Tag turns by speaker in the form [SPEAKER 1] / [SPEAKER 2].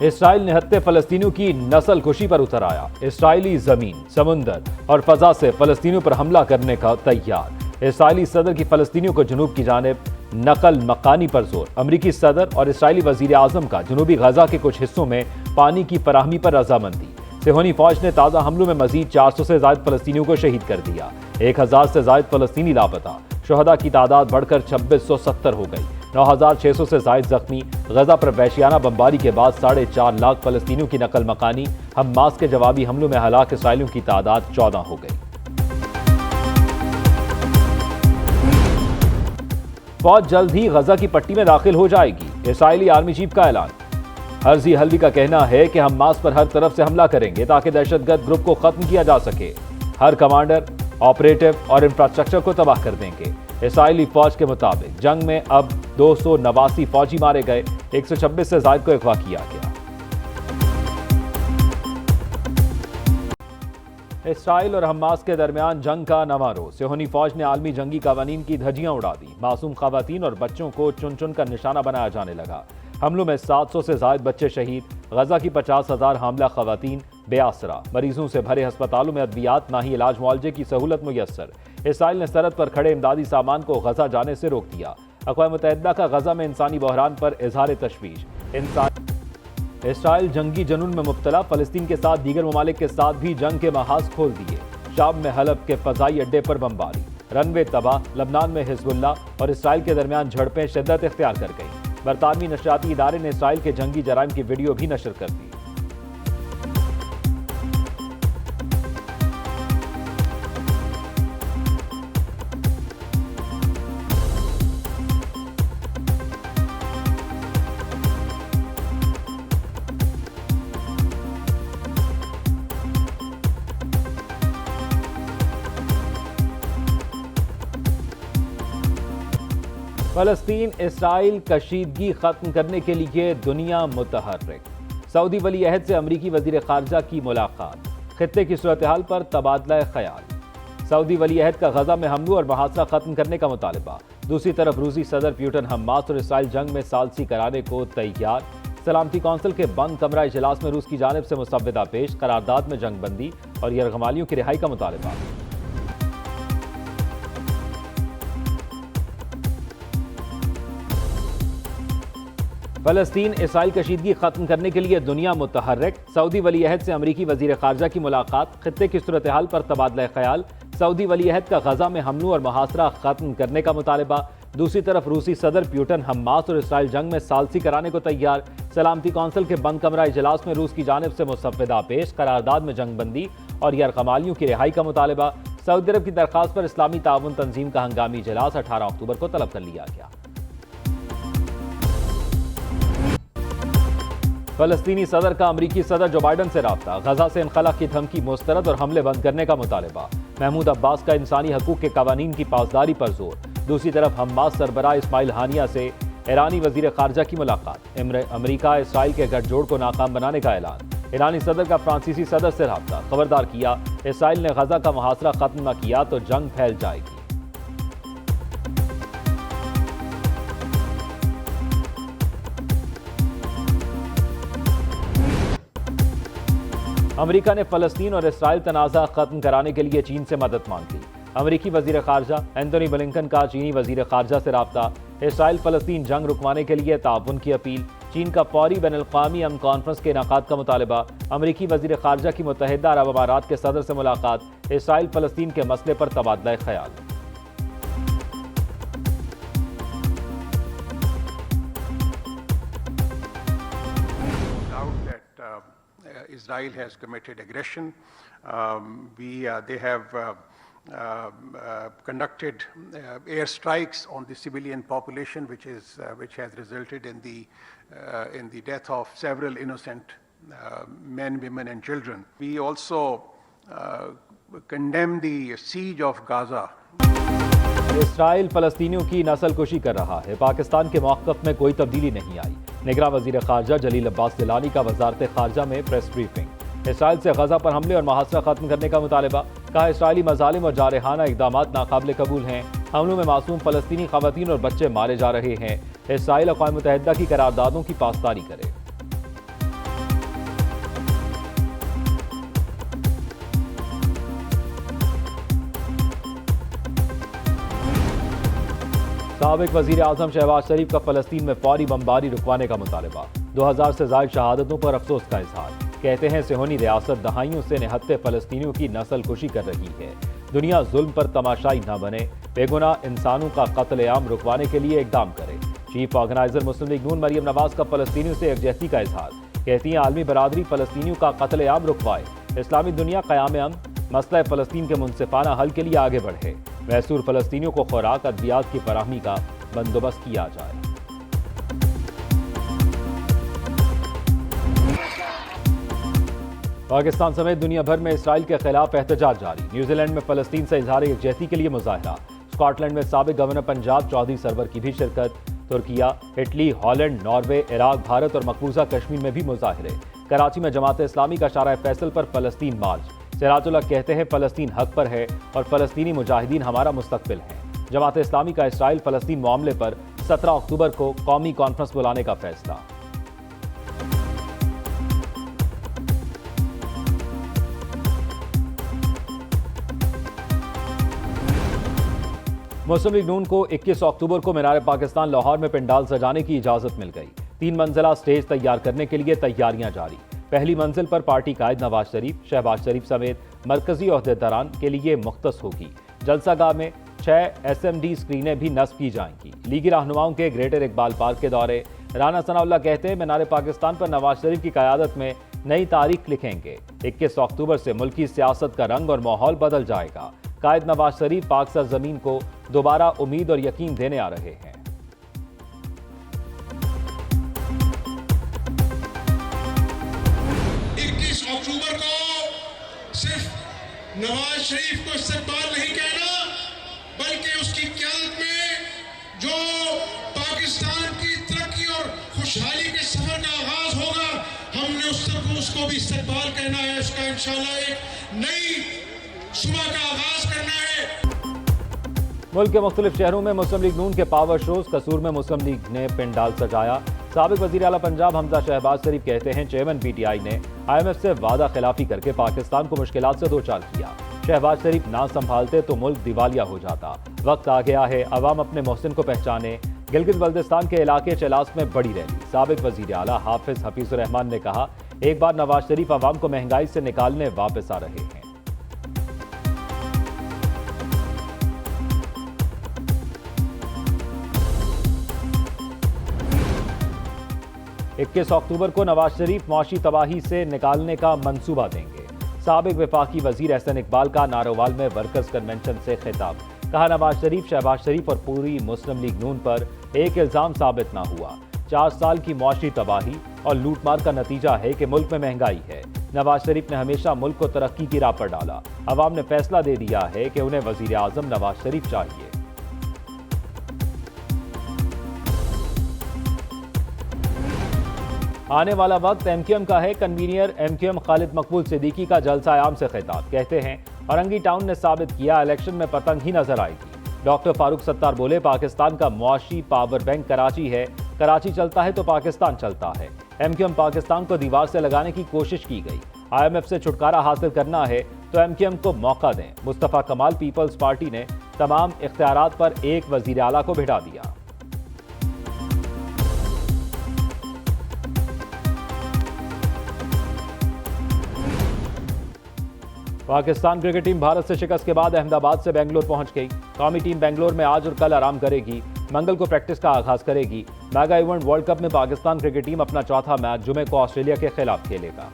[SPEAKER 1] Israel निहत्थे फलस्तीनियों की नस्ल कुशी पर उतर आया। इसराइली जमीन, समुंदर और फजा से फलस्तीनियों पर हमला करने का तैयार। इसराइली सदर की फलस्तीनियों को जुनूब की जानिब नकल मकानी पर जोर। अमरीकी सदर और इसराइली वजीर आजम का जुनूबी गजा के कुछ हिस्सों में पानी की फराहमी पर रजामंदी। सिहोनी फौज ने ताज़ा हमलों में मजीद 400 से ज्यादा फलस्तीनियों को शहीद कर दिया। 1000 से ज्यादा फलस्तीनी लापता। शुहदा की तादाद बढ़कर 2670 हो गई। 9600 से ज्यादा जख्मी। गजा पर वहशियाना बमबारी के बाद 4.5 लाख फलस्तीनियों की नकल मकानी। हमास के जवाबी हमलों में हलाक इसराइलियों की तादाद 14 हो गई। फौज जल्द ही गजा की पट्टी में दाखिल हो जाएगी। इसराइली आर्मी चीफ का ऐलान। हर्जी हल्वी का कहना है कि हमास पर हर तरफ से हमला करेंगे ताकि दहशतगर्द ग्रुप को खत्म किया जा सके। हर कमांडर, ऑपरेटिव और इंफ्रास्ट्रक्चर को तबाह कर देंगे। इसराइली फौज के मुताबिक जंग में अब 289 फौजी मारे गए। 126 से ज्यादा को अगवा किया गया। इसराइल और हमास के दरमियान जंग का नवा रोज। सिहोनी फौज ने आलमी जंगी कवानीन की धज्जियां उड़ा दी। मासूम खवातीन और बच्चों को चुन चुन कर निशाना बनाया जाने लगा। हमलों में 700 से ज्यादा बच्चे शहीद। गजा की 50,000 हामला खवातीन बेआसरा। मरीजों से भरे अस्पतालों में अद्वियात ना ही इलाज मुआवजे की सहूलत मुयस्सर। इसराइल ने सरहद पर खड़े इमदादी सामान को गजा जाने से रोक दिया। अक़वाम मुत्तहिदा का गजा में इंसानी बहरान पर इजहार तशवीश। इसराइल जंगी जनून में मुब्तला। फलस्तीन के साथ दीगर ममालिक के साथ भी जंग के महाज खोल दिए। शाम में हलब के फजाई अड्डे पर बमबारी। रनवे तबाह। लबनान में हिजबुल्लाह और इसराइल के दरमियान झड़पें शिद्दत इख्तियार कर गई। बरतानवी नशरियाती इदारे ने इसराइल के जंगी जराइम की वीडियो भी नशर कर दी। फलस्तीन इसराइल कशीदगी खत्म करने के लिए दुनिया मुतहर्रिक। सऊदी वली अहद से अमरीकी वजीर खारजा की मुलाकात। खित्ते की सूरत हाल पर तबादला ख्याल। सऊदी वली अहद का गजा में हमलों और मुहासरा खत्म करने का मुतालबा। दूसरी तरफ रूसी सदर पुतिन हमास और इसराइल जंग में सालसी कराने को तैयार। सलामती कौंसिल के बंद कमरा इजलास में रूस की जानिब से मुसव्वदा पेश। करारदाद में जंग बंदी और यरगमालियों की रिहाई का मुतालबा। फलस्तीन इसराइल कशीदगी खत्म करने के लिए दुनिया मुतहर्रिक। सऊदी वली अहद से अमरीकी वजीर खारजा की मुलाकात। खित्ते की सूरत हाल पर तबादला ख्याल। सऊदी वली अहद का गजा में हमलों और मुहासरा खत्म करने का मुतालबा। दूसरी तरफ रूसी सदर पुतिन हमास और इसराइल जंग में सालसी कराने को तैयार। सलामती कौंसिल के बंद कमरा इजलास में रूस की जानिब से मुसव्वदा पेश। करारदाद में जंग बंदी और यरगमालियों की रिहाई का मुतालबा। सऊदी अरब की दरख्वास्त पर इस्लामी ताउन तंजीम का हंगामी इजलास 18 अक्टूबर को तलब कर लिया गया। फलस्तीनी सदर का अमरीकी सदर जो बाइडन से राब्ता। गजा से इनखला की धमकी मुस्तरद और हमले बंद करने का मुतालबा। महमूद अब्बास का इंसानी हकूक के कवानीन की पासदारी पर जोर। दूसरी तरफ हमास सरबराह इस्माइल हानिया से ईरानी वजीर खारजा की मुलाकात। अमरीका इसराइल के गठजोड़ को नाकाम बनाने का ऐलान। ईरानी सदर का फ्रांसीसी सदर से राब्ता। खबरदार किया, इसराइल ने गजा का मुहासरा खत्म न किया तो जंग फैल जाएगी। अमेरिका ने फलस्तीन और इसराइल तनाज़ा खत्म कराने के लिए चीन से मदद मांगी। अमेरिकी वजीर खारजा एंथोनी ब्लिंकन का चीनी वजीर खारजा से राब्ता। इसराइल फलस्तीन जंग रुकवाने के लिए ताउन की अपील। चीन का फौरी बैनुल-अक़वामी अमन कॉन्फ्रेंस के इनेकाद का मुतालबा। अमेरिकी वजीर खारजा की मुत्तहिदा अरब अमारात के सदर से मुलाकात। इसराइल फलस्तीन के मसले पर तबादला ख्याल।
[SPEAKER 2] Israel has committed aggression. They have conducted airstrikes on the civilian population, which has resulted in the death of several innocent men, women, and children. We also condemn the siege of Gaza.
[SPEAKER 1] Israel फलस्तीनियों की नस्ल कुशी कर रहा है। पाकिस्तान के मौक़िफ़ में कोई तब्दीली नहीं आई। निगरान वज़ीर ख़ारजा जलील अब्बास गिलानी का वज़ारत ख़ारजा में प्रेस ब्रीफिंग। इसराइल से गजा पर हमले और मुहासरा खत्म करने का मुतालबा। कहा, इसराइली मज़ालिम और जारहाना इक़दामात नाकाबिल कबूल हैं। हमलों में मासूम फ़लस्तीनी ख़वातीन और बच्चे मारे जा रहे हैं। इसराइल अक़वाम मुत्तहिदा की करारदादों की पासदारी करे। साबिक वजीर आजम शहबाज शरीफ का फलस्तीन में फौरी बमबारी रुकवाने का मुतालबा। 2000 से ज्यादा शहादतों पर अफसोस का इजहार। कहते हैं सिहोनी रियासत दहाइयों से निहत्ते फलस्तीनियों की नस्ल कुशी कर रही है। दुनिया जुल्म पर तमाशाई न बने, बेगुनाह इंसानों का कत्लेआम रुकवाने के लिए इकदाम करे। चीफ ऑर्गेनाइजर मुस्लिम लीग नून मरियम नवाज का फलस्तीनियों से यकजहती का इजहार। कहती हैं आलमी बरादरी फलस्तीनियों का कत्लेआम रुकवाए, इस्लामी दुनिया क़याम अमन मसला फलस्तीन के मुनसिफाना हल के लिए आगे बढ़े। महसूर फलस्तीनियों को खुराक अद्वियात की फराहमी का बंदोबस्त किया जाए। पाकिस्तान समेत दुनिया भर में इसराइल के खिलाफ एहतजाज जारी। न्यूजीलैंड में फलस्तीन से इजहार यकजहती के लिए मुजाहरा। स्कॉटलैंड में साबिक गवर्नर पंजाब चौधरी सरवर की भी शिरकत। Türkiye, Italy, Holland, Norway, Iraq, Bharat और मकबूजा कश्मीर में भी मुजाहरे। कराची में जमात इस्लामी का शारा फैसल पर फलस्तीन मार्च। सिराजुल्लाह कहते हैं फलस्तीन हक पर है और फलस्तीनी मुजाहिदीन हमारा मुस्तकबिल है। जमात इस्लामी का इसराइल फलस्तीन मामले पर 17 अक्टूबर को कौमी कॉन्फ्रेंस बुलाने का फैसला। मुस्लिम लीग नून को 21 अक्टूबर को मीनार पाकिस्तान लाहौर में पंडाल सजाने की इजाजत मिल गई। 3 मंजिला स्टेज तैयार करने के लिए तैयारियां जारी। पहली मंजिल पर पार्टी कायद नवाज शरीफ, शहबाज शरीफ समेत मरकजी ओहदेदारान के लिए मुख्तस होगी। जलसागाह में 6 SMD स्क्रीनें भी नस्ब की जाएंगी। लीगी रहनुमाओं के ग्रेटर इकबाल पार्क के दौरे। राना सनाउल्लाह कहते हैं मीनार पाकिस्तान पर नवाज शरीफ की क़यादत में नई तारीख लिखेंगे। 21 अक्टूबर से मुल्की सियासत का रंग और माहौल बदल जाएगा। कायद नवाज शरीफ पाक सरजमीन को दोबारा उम्मीद और यकीन देने आ रहे हैं।
[SPEAKER 3] 21 अक्टूबर को सिर्फ नवाज शरीफ को इस्तकबाल नहीं कहना, बल्कि उसकी क़यादत में जो पाकिस्तान की तरक्की और खुशहाली के सफर का आगाज होगा, हमने उसको भी इस्तकबाल कहना है। उसका इंशाल्लाह एक नई सुबह का आगाज करना है।
[SPEAKER 1] मुल्क के मुख्तलिफ शहरों में मुस्लिम लीग नून के पावर शोज। कसूर में मुस्लिम लीग ने पंडाल सजाया। साबिक वजीर आला पंजाब हमजा शहबाज शरीफ कहते हैं चेयरमैन PTI ने IMF से वादा खिलाफी करके पाकिस्तान को मुश्किलात से दो चार किया। शहबाज शरीफ ना संभालते तो मुल्क दिवालिया हो जाता। वक्त आ गया है अवाम अपने मोहसिन को पहचाने। गिलगित बल्दिस्तान के इलाके चलास में बड़ी रैली। साबिक वजीर आला हाफिज हफीजुर रहमान ने कहा एक बार नवाज शरीफ अवाम को महंगाई से निकालने वापस आ रहे हैं। 21 अक्टूबर को नवाज शरीफ मुआशी तबाही से निकालने का मंसूबा देंगे। साबिक वफाकी वजीर एहसन इकबाल का नारोवाल में वर्कर्स कन्वेंशन से खिताब। कहा नवाज शरीफ, शहबाज शरीफ और पूरी मुस्लिम लीग नून पर एक इल्जाम साबित ना हुआ। 4 साल की मुआशी तबाही और लूटमार का नतीजा है कि मुल्क में महंगाई है। नवाज शरीफ ने हमेशा मुल्क को तरक्की की राह पर डाला। अवाम ने फैसला दे दिया है कि उन्हें वजीर आजम नवाज शरीफ चाहिए। आने वाला वक्त MQM का है। कन्वीनियर MQM खालिद मकबूल सिद्दीकी का जलसा आम से खिताब। कहते हैं औरंगी टाउन ने साबित किया इलेक्शन में पतंग ही नजर आएगी। डॉक्टर फारूक सत्तार बोले पाकिस्तान का मुआशी पावर बैंक कराची है। कराची चलता है तो पाकिस्तान चलता है। MQM पाकिस्तान को दीवार से लगाने की कोशिश की गई। IMF से छुटकारा हासिल करना है तो MQM को मौका दें। मुस्तफा कमाल पीपल्स पार्टी ने तमाम इख्तियारात पर एक वजीर आला को भिड़ा दिया। पाकिस्तान क्रिकेट टीम भारत से शिकस्त के बाद अहमदाबाद से बेंगलोर पहुंच गई। कौमी टीम बेंगलोर में आज और कल आराम करेगी। मंगल को प्रैक्टिस का आगाज करेगी। मेगा इवेंट वर्ल्ड कप में पाकिस्तान क्रिकेट टीम अपना चौथा मैच जुमे को ऑस्ट्रेलिया के खिलाफ खेलेगा।